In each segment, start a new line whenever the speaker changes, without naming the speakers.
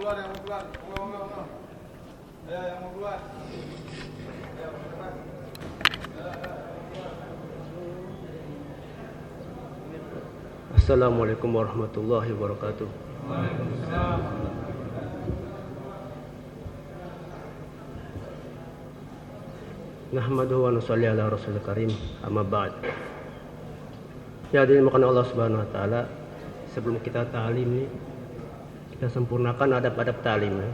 keluar, yang mau keluar. Yang mau keluar.
Assalamualaikum warahmatullahi wabarakatuh. Nahmaduhu wa nusalli ala rasulil karim, amma ba'd. Ya, dimuliakan Allah Subhanahu wa taala, sebelum kita ta'lim nih, kita sempurnakan adab-adab ta'lim ya.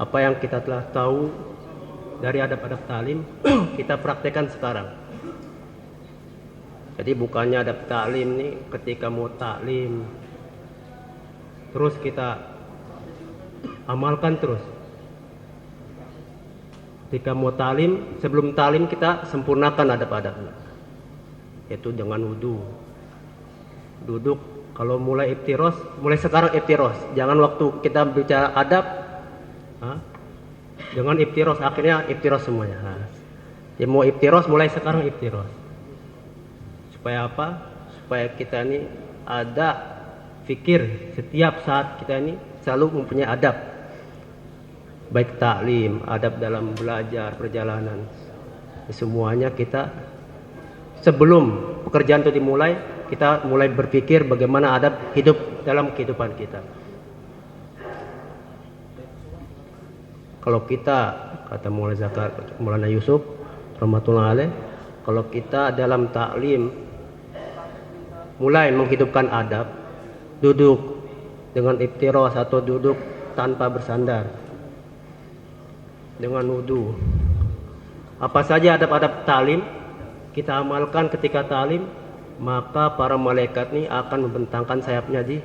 Apa yang kita telah tahu dari adab-adab ta'lim kita praktekkan sekarang. Jadi bukannya adab ta'lim nih ketika mau ta'lim terus kita amalkan terus. Ketika mau ta'lim, sebelum ta'lim kita sempurnakan adab-adabnya, yaitu dengan wudu, duduk. Kalau mulai iftiros, mulai sekarang iftiros. Jangan waktu kita bicara adab dengan iftiros, akhirnya iftiros semuanya. Ya, mau iftiros mulai sekarang iftiros. Supaya apa? Supaya kita ini ada fikir setiap saat, kita ini selalu mempunyai adab. Baik taklim, adab dalam belajar, perjalanan, semuanya kita sebelum pekerjaan itu dimulai, kita mulai berpikir bagaimana adab hidup dalam kehidupan kita. Kalau kita, kata Maulana Yusuf rahmatullah alaih, kalau kita dalam taklim mulai menghidupkan adab, duduk dengan iftiros atau duduk tanpa bersandar, dengan wudu, apa saja adab-adab ta'lim kita amalkan ketika ta'lim, maka para malaikat ini akan membentangkan sayapnya di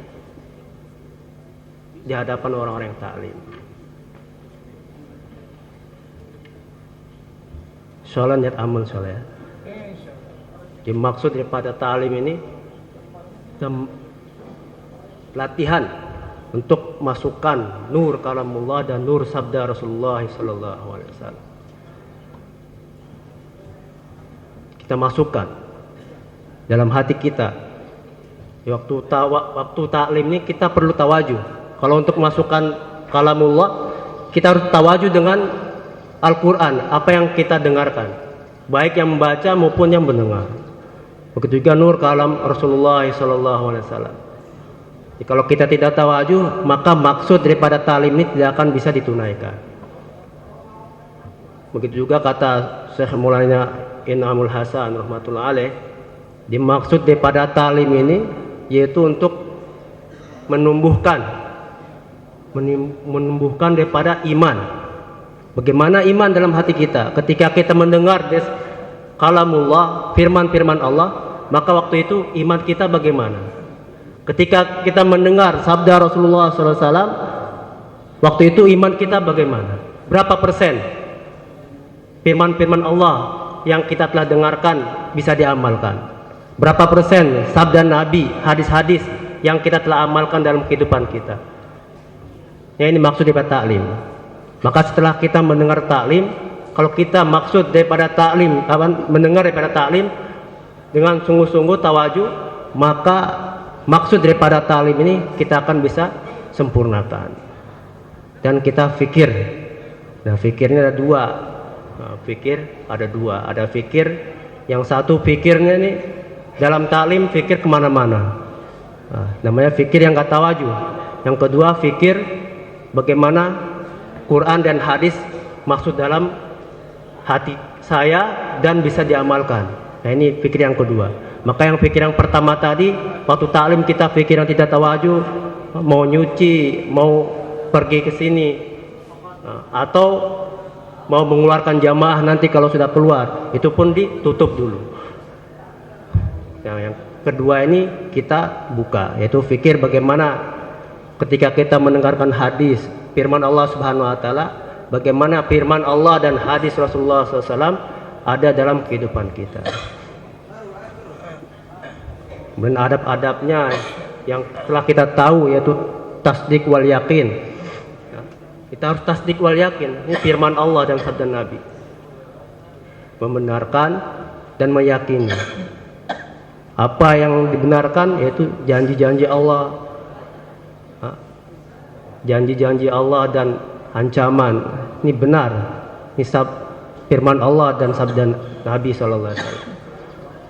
hadapan orang-orang yang ta'lim. Insyaallah niat amal insyaallah ya. Dimaksud daripada ta'lim ini latihan untuk masukkan nur kalamullah dan nur sabda Rasulullah sallallahu alaihi wasallam. Kita masukkan dalam hati kita. Waktu taklim ini kita perlu tawajuh. Kalau untuk masukkan kalamullah, kita harus tawajuh dengan Al-Qur'an, apa yang kita dengarkan, baik yang membaca maupun yang mendengar. Begitu juga nur kalam Rasulullah sallallahu alaihi wasallam. Kalau kita tidak tawajuh, maka maksud daripada ta'lim ini tidak akan bisa ditunaikan. Begitu juga kata Syekh Maulana In'amul Hasan rahmatullah alaih, dimaksud daripada ta'lim ini yaitu untuk menumbuhkan daripada iman. Bagaimana iman dalam hati kita ketika kita mendengar kalamullah, firman-firman Allah, maka waktu itu iman kita bagaimana? Ketika kita mendengar sabda Rasulullah SAW, waktu itu iman kita bagaimana? Berapa persen firman-firman Allah yang kita telah dengarkan bisa diamalkan? Berapa persen sabda Nabi, hadis-hadis yang kita telah amalkan dalam kehidupan kita? Ya, ini maksud daripada ta'lim. Maka setelah kita mendengar ta'lim, kalau kita maksud daripada ta'lim, mendengar daripada ta'lim dengan sungguh-sungguh tawajuh, maka maksud daripada ta'lim ini kita akan bisa sempurnakan. Dan kita fikir. Nah, fikirnya ada dua. Ada fikir, yang satu fikirnya ini dalam ta'lim fikir kemana-mana. Namanya fikir yang gak tawajuh. Yang kedua fikir bagaimana Quran dan hadis maksud dalam hati saya dan bisa diamalkan. Nah, ini fikir yang kedua. Maka yang pikir yang pertama tadi, waktu ta'lim kita pikir yang tidak tawajuh, mau nyuci, mau pergi ke sini, atau mau mengeluarkan jamaah nanti kalau sudah keluar, itu pun ditutup dulu. Nah, yang kedua ini kita buka, yaitu fikir bagaimana ketika kita mendengarkan hadis, firman Allah Subhanahu wa taala, bagaimana firman Allah dan hadis Rasulullah SAW ada dalam kehidupan kita. Kemudian adab-adabnya yang telah kita tahu yaitu tasdik wal yakin. Kita harus tasdik wal yakin. Ini firman Allah dan sabda Nabi. Membenarkan dan meyakini. Apa yang dibenarkan yaitu janji-janji Allah. janji-janji Allah dan ancaman. Ini benar. Ini firman Allah dan sabda Nabi sallallahu alaihi wasallam.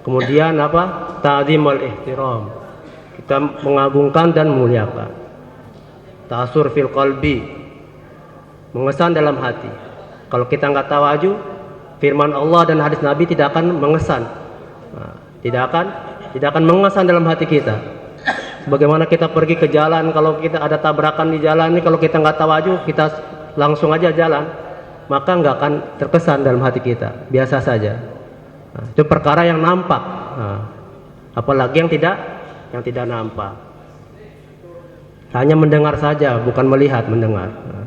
Kemudian apa? Ta'zimul ihtiram. Kita mengagungkan dan memuliakan. Ta'asur fil qalbi. Mengesan dalam hati. Kalau kita nggak tawaju, firman Allah dan hadis Nabi tidak akan mengesan. Nah, tidak akan mengesan dalam hati kita. Bagaimana kita pergi ke jalan, kalau kita ada tabrakan di jalan ini, kalau kita nggak tawaju, kita langsung aja jalan, maka nggak akan terkesan dalam hati kita, biasa saja. Nah, itu perkara yang nampak. Nah, apalagi yang tidak nampak. Hanya mendengar saja, bukan melihat, mendengar. Nah,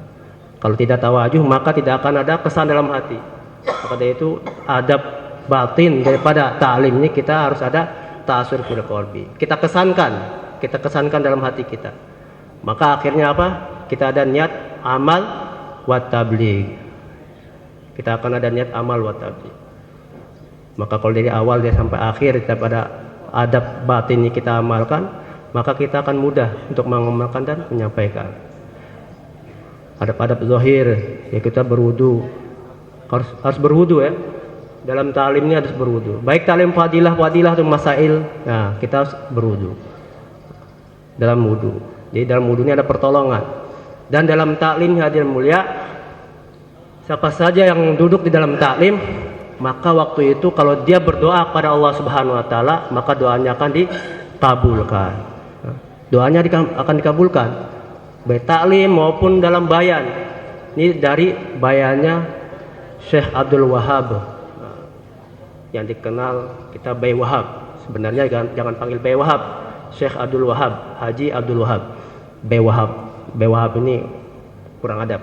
kalau tidak tawajuh, maka tidak akan ada kesan dalam hati. Maka dari itu adab batin daripada ta'lim ini, kita harus ada ta'asur fil qalbi. Kita kesankan dalam hati kita. Maka akhirnya apa? Kita ada niat amal wa tabligh. Kita akan ada niat amal wa tabligh. Maka kalau dari awal dia sampai akhir kita pada adab batin ini kita amalkan, maka kita akan mudah untuk mengamalkan dan menyampaikan. Adab-adab zahir, ya kita berwudu. Harus berwudu ya. Dalam ta'lim ini harus berwudu. Baik ta'lim fadilah atau masail, nah kita harus berwudu. Dalam wudu. Jadi dalam wudu ini ada pertolongan. Dan dalam ta'lim hadirin mulia, siapa saja yang duduk di dalam ta'lim, maka waktu itu kalau dia berdoa kepada Allah Subhanahu wa taala, maka doanya akan dikabulkan. Doanya akan dikabulkan. Baik ta'lim maupun dalam bayan. Ini dari bayannya Syekh Abdul Wahab, yang dikenal kita Bay Wahab. Sebenarnya jangan panggil Bay Wahab, Syekh Abdul Wahab, Haji Abdul Wahab. Bay Wahab ini kurang adab.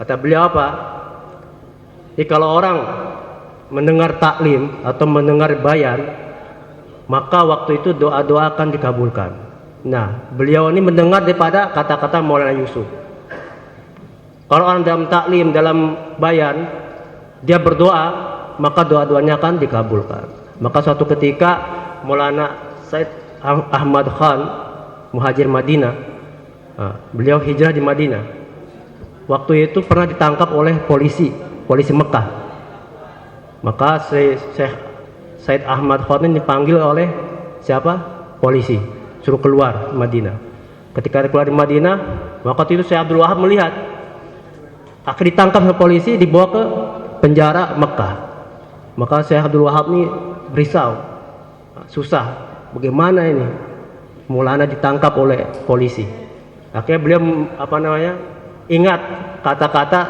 Kata beliau apa? Jadi kalau orang mendengar taklim atau mendengar bayan, maka waktu itu doa-doa akan dikabulkan. Nah, beliau ini mendengar daripada kata-kata Maulana Yusuf. Kalau orang dalam taklim, dalam bayan, dia berdoa, maka doa-doanya akan dikabulkan. Maka suatu ketika Maulana Said Ahmad Khan, muhajir Madinah, beliau hijrah di Madinah. Waktu itu pernah ditangkap oleh polisi Mekah. Maka Syekh Said Ahmad Khan ini dipanggil oleh siapa? Polisi, suruh keluar Madinah. Ketika keluar di Madinah, waktu itu Syekh Abdul Wahab melihat, akhirnya ditangkap oleh polisi, dibawa ke penjara Mekah. Maka Syekh Abdul Wahab ini berisau, susah, bagaimana ini? Maulana ditangkap oleh polisi. Akhirnya beliau ingat kata-kata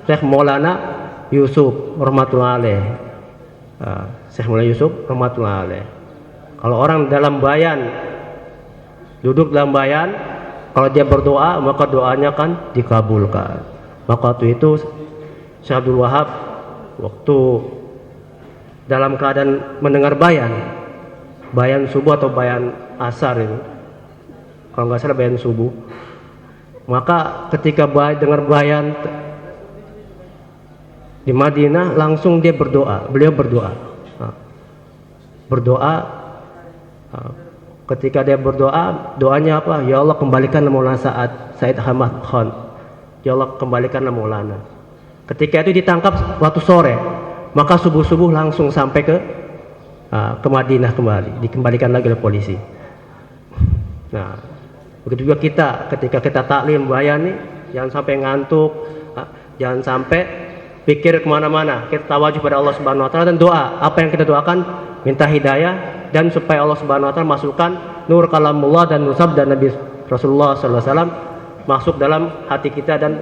Syekh Maulana Yusuf rahmatullah alaih. Syekh Maulana Yusuf rahmatullah alaih. Kalau orang dalam bayan, duduk dalam bayan, kalau dia berdoa, maka doanya akan dikabulkan. Maka waktu itu Syekh Abdul Wahab waktu dalam keadaan mendengar bayan subuh atau bayan asar itu, kalau nggak salah bayan subuh, maka ketika dengar bayan di Madinah, langsung dia berdoa. Beliau berdoa. Ketika dia berdoa, doanya apa? Ya Allah, kembalikan Maulana Said Ahmad Khan. Ya Allah, kembalikanlah Maulana. Ketika itu ditangkap waktu sore, maka subuh-subuh langsung sampai ke Madinah kembali, dikembalikan lagi oleh polisi. Nah, begitu juga kita ketika kita taklim bayan nih, jangan sampai ngantuk, jangan sampai pikir kemana-mana. Kita tawajuh pada Allah Subhanahu Wa Taala dan doa. Apa yang kita doakan, minta hidayah dan supaya Allah Subhanahu Wa Taala masukkan nur kalamullah dan nur sabda Nabi Rasulullah Sallallahu Alaihi Wasallam masuk dalam hati kita dan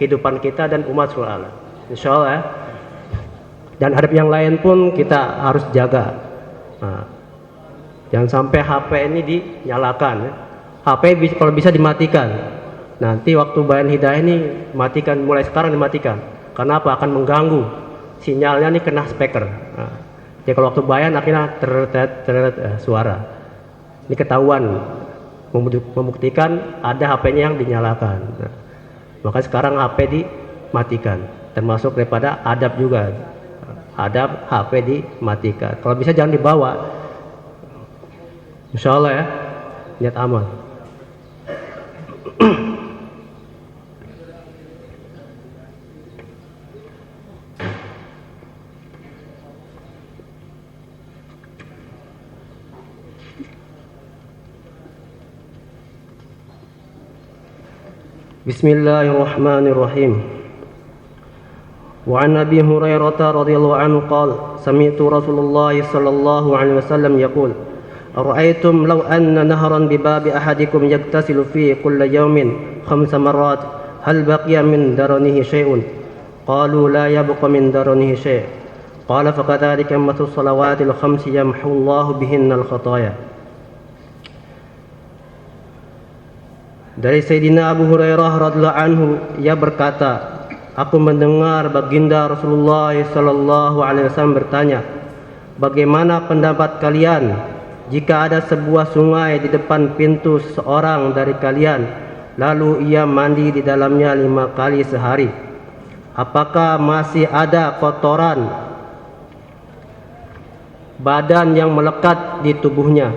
kehidupan kita dan umat seluruh. Insyaallah ya. Dan adab yang lain pun kita harus jaga. Nah, jangan sampai HP ini dinyalakan. Ya. HP kalau bisa dimatikan. Nanti waktu bayan hidayah ini matikan, mulai sekarang dimatikan. Karena apa? Akan mengganggu. Sinyalnya ini kena speaker. Nah, ya kalau waktu bayan akhirnya suara. Ini ketahuan, membuktikan ada HP-nya yang dinyalakan. Nah, maka sekarang HP dimatikan. Termasuk daripada adab juga. Adab HP dimatikan. Kalau bisa jangan dibawa. Insya Allah ya, niat amal. Bismillahirrahmanirrahim. Wa an Abi Hurairah radhiyallahu anhu qala sami'tu Rasulullah sallallahu alaihi wasallam yaqul ara'aytum law anna nahran bi babi ahadikum yaktasilu fihi kulla yawmin 5 marrat hal baqiya min daranihi syai'un qalu la yabqa min daranihi syai' qala fakadzalika mathu salawatil 5 yamhu Allahu bihinna al khataaya. Dari Sayyidina Abu Hurairah radhiyallahu anhu, ia berkata, aku mendengar baginda Rasulullah sallallahu alaihi wasallam bertanya, bagaimana pendapat kalian jika ada sebuah sungai di depan pintu seorang dari kalian, lalu ia mandi di dalamnya 5 kali sehari? Apakah masih ada kotoran badan yang melekat di tubuhnya?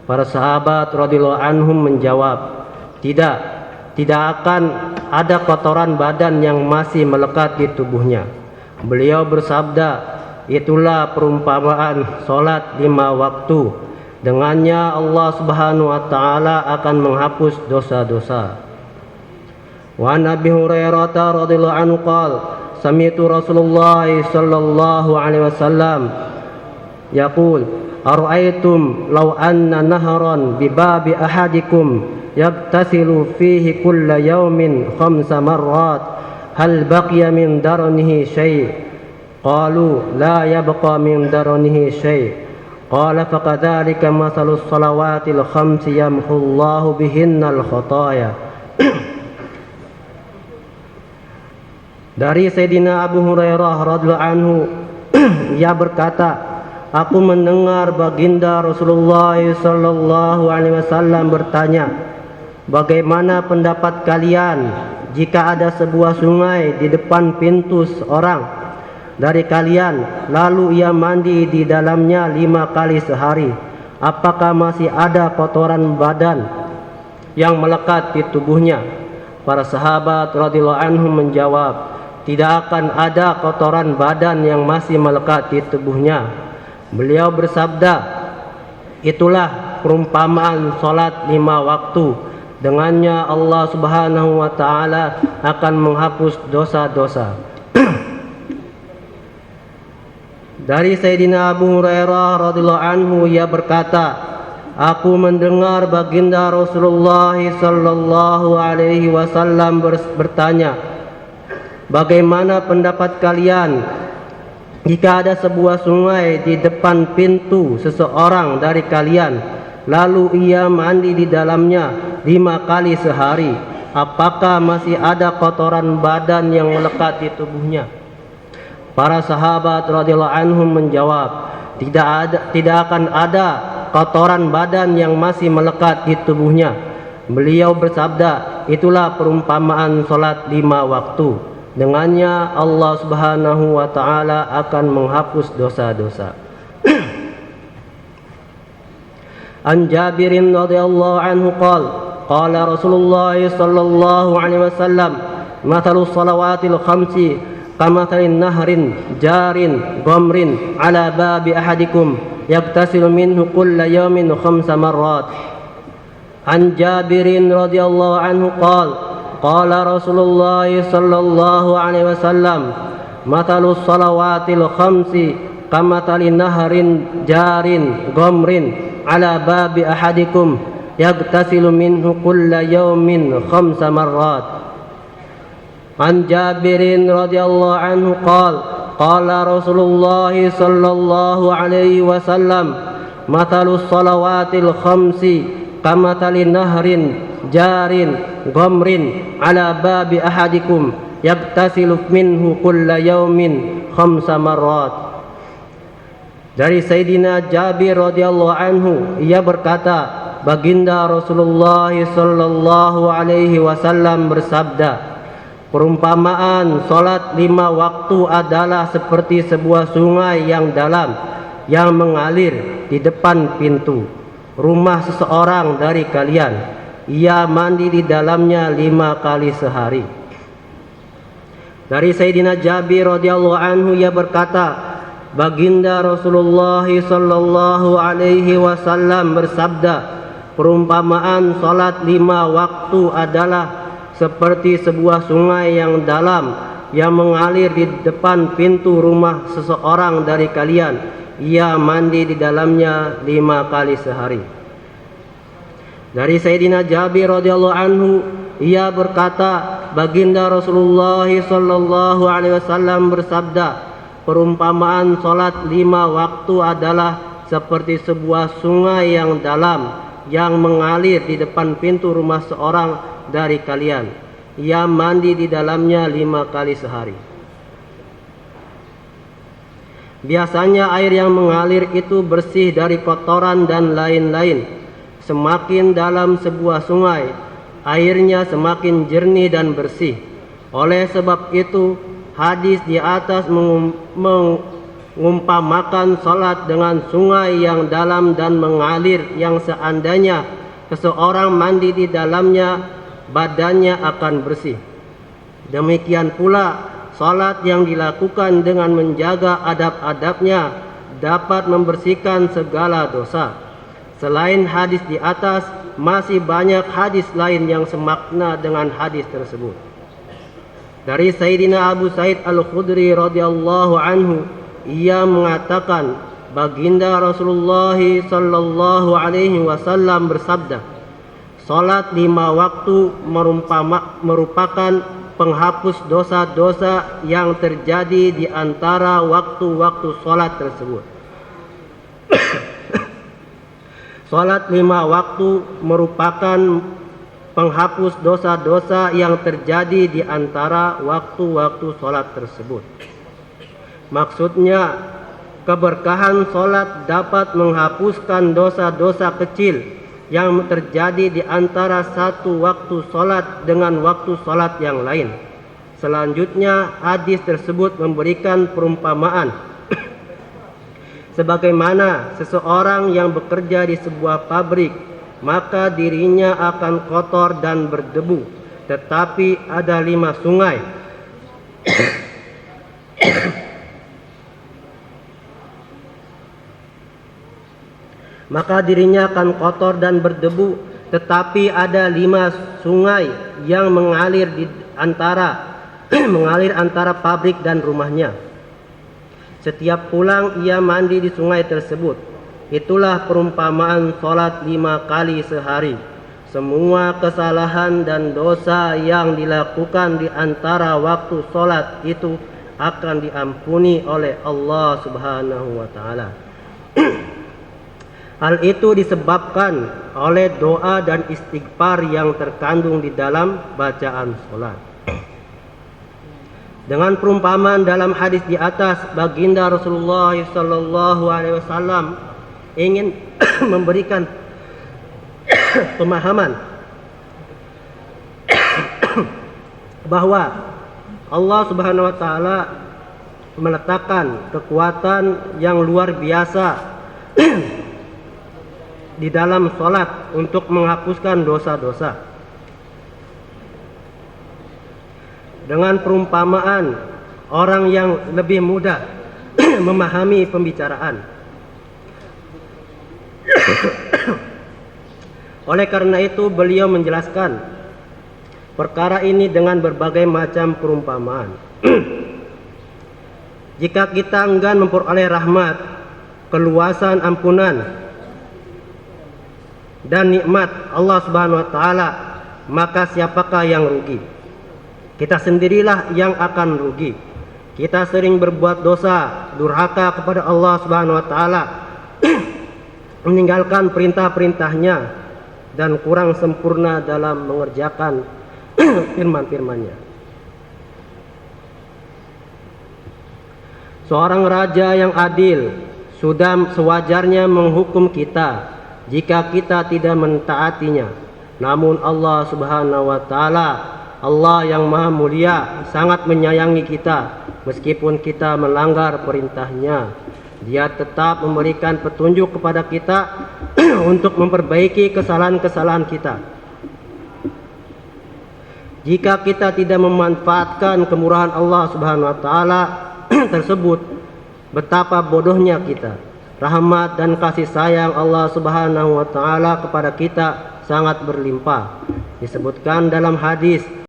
Para sahabat radhiyallahu anhum menjawab, tidak akan ada kotoran badan yang masih melekat di tubuhnya. Beliau bersabda, itulah perumpamaan solat 5 waktu. Dengannya Allah Subhanahu wa taala akan menghapus dosa-dosa. Wa an Abi Hurairah radhiyallahu anhu qala sami'tu Rasulullah sallallahu alaihi wasallam yaqul ara'aytum law anna nahran bi babi ahadikum yaktasilu fihi kulla yawmin 5 marrat hal baqiya min daranihi syai' qalu la yabqa min daranihi syai' qala fakadzalika mathalus salawatil 5 yamhu Allahu bihinna al khataaya. Dari Sayyidina Abu Hurairah radhiyallahu anhu, ia berkata, aku mendengar baginda Rasulullah sallallahu alaihi wasallam bertanya, bagaimana pendapat kalian jika ada sebuah sungai di depan pintu seorang dari kalian, lalu ia mandi di dalamnya 5 kali sehari? Apakah masih ada kotoran badan yang melekat di tubuhnya? Para sahabat radhiyallahu anhum menjawab, tidak akan ada kotoran badan yang masih melekat di tubuhnya. Beliau bersabda, itulah perumpamaan salat 5 waktu. Dengannya Allah Subhanahu wa taala akan menghapus dosa-dosa. Dari Sayyidina Abu Hurairah radhiyallahu anhu, ia berkata, aku mendengar baginda Rasulullah sallallahu alaihi wasallam bertanya, bagaimana pendapat kalian jika ada sebuah sungai di depan pintu seseorang dari kalian, lalu ia mandi di dalamnya 5 kali sehari? Apakah masih ada kotoran badan yang melekat di tubuhnya? Para sahabat radhiyallahu anhum menjawab, tidak akan ada kotoran badan yang masih melekat di tubuhnya. Beliau bersabda, itulah perumpamaan salat 5 waktu. Dengannya Allah Subhanahu wa taala akan menghapus dosa-dosa. An Jabirin radhiyallahu anhu qala Rasulullah sallallahu alaihi wasallam mathalus salawatil 5 kamathalin nahrin jarin ghamrin ala babi ahadikum yaktasilu minhu kulla yawmin 5 marrat. An Jabirin radhiyallahu anhu qala Rasulullah sallallahu alaihi wasallam mathalus salawatil 5 kamathalin nahrin jarin ghamrin ala babi ahadikum yaktasilu minhu kulla yawmin 5 marrat. An Jabirin radhiyallahu anhu qala Rasulullah sallallahu alaihi wasallam mathalus salawatil 5 kamathalin nahrin jarin ghamrin ala babi ahadikum yaktasilu minhu kulla yawmin 5 marrat. Dari Sayyidina Jabir radhiyallahu anhu, ia berkata, baginda Rasulullah sallallahu alaihi wasallam bersabda, perumpamaan salat 5 waktu adalah seperti sebuah sungai yang dalam yang mengalir di depan pintu rumah seseorang dari kalian. Ia mandi di dalamnya 5 kali sehari. Dari Sayyidina Jabir radhiyallahu anhu, ia berkata, baginda Rasulullah sallallahu alaihi wasallam bersabda, perumpamaan salat 5 waktu adalah seperti sebuah sungai yang dalam yang mengalir di depan pintu rumah seseorang dari kalian. Ia mandi di dalamnya 5 kali sehari. Dari Sayyidina Jabir radhiyallahu anhu, ia berkata, baginda Rasulullah sallallahu alaihi wasallam bersabda, perumpamaan salat 5 waktu adalah seperti sebuah sungai yang dalam yang mengalir di depan pintu rumah seorang dari kalian. Ia mandi di dalamnya 5 kali sehari. Biasanya air yang mengalir itu bersih dari kotoran dan lain-lain. Semakin dalam sebuah sungai, airnya semakin jernih dan bersih. Oleh sebab itu, hadis di atas mengumpamakan salat dengan sungai yang dalam dan mengalir yang seandainya seseorang mandi di dalamnya, badannya akan bersih. Demikian pula salat yang dilakukan dengan menjaga adab-adabnya dapat membersihkan segala dosa. Selain hadis di atas, masih banyak hadis lain yang semakna dengan hadis tersebut. Dari Sayyidina Abu Sa'id Al-Khudri radhiyallahu anhu, ia mengatakan, baginda Rasulullah sallallahu alaihi wasallam bersabda, salat 5 waktu merupakan penghapus dosa-dosa yang terjadi di antara waktu-waktu salat tersebut. Salat 5 waktu merupakan penghapus dosa-dosa yang terjadi di antara waktu-waktu salat tersebut. Maksudnya, keberkahan salat dapat menghapuskan dosa-dosa kecil yang terjadi di antara satu waktu salat dengan waktu salat yang lain. Selanjutnya, hadis tersebut memberikan perumpamaan sebagaimana seseorang yang bekerja di sebuah pabrik, maka dirinya akan kotor dan berdebu, tetapi ada 5 sungai maka dirinya akan kotor dan berdebu, tetapi ada 5 sungai yang mengalir antara pabrik dan rumahnya. Setiap pulang ia mandi di sungai tersebut. Itulah perumpamaan salat 5 kali sehari. Semua kesalahan dan dosa yang dilakukan di antara waktu salat itu akan diampuni oleh Allah Subhanahu wa taala. Hal itu disebabkan oleh doa dan istighfar yang terkandung di dalam bacaan salat. Dengan perumpamaan dalam hadis di atas, baginda Rasulullah sallallahu alaihi wasallam ingin memberikan pemahaman bahwa Allah Subhanahu wa taala meletakkan kekuatan yang luar biasa di dalam salat untuk menghapuskan dosa-dosa. Dengan perumpamaan orang yang lebih mudah memahami pembicaraan. Oleh karena itu beliau menjelaskan perkara ini dengan berbagai macam perumpamaan. Jika kita enggan memperoleh rahmat, keluasan ampunan dan nikmat Allah Subhanahu wa taala, maka siapakah yang rugi? Kita sendirilah yang akan rugi. Kita sering berbuat dosa, durhaka kepada Allah Subhanahu wa taala, meninggalkan perintah-perintahnya dan kurang sempurna dalam mengerjakan firman-firman-Nya. Seorang raja yang adil sudah sewajarnya menghukum kita jika kita tidak mentaatinya. Namun Allah Subhanahu wa taala, Allah yang Maha Mulia, sangat menyayangi kita. Meskipun kita melanggar perintahnya, Dia tetap memberikan petunjuk kepada kita untuk memperbaiki kesalahan-kesalahan kita. Jika kita tidak memanfaatkan kemurahan Allah Subhanahu wa taala tersebut, betapa bodohnya kita. Rahmat dan kasih sayang Allah Subhanahu wa taala kepada kita sangat berlimpah. Disebutkan dalam hadis,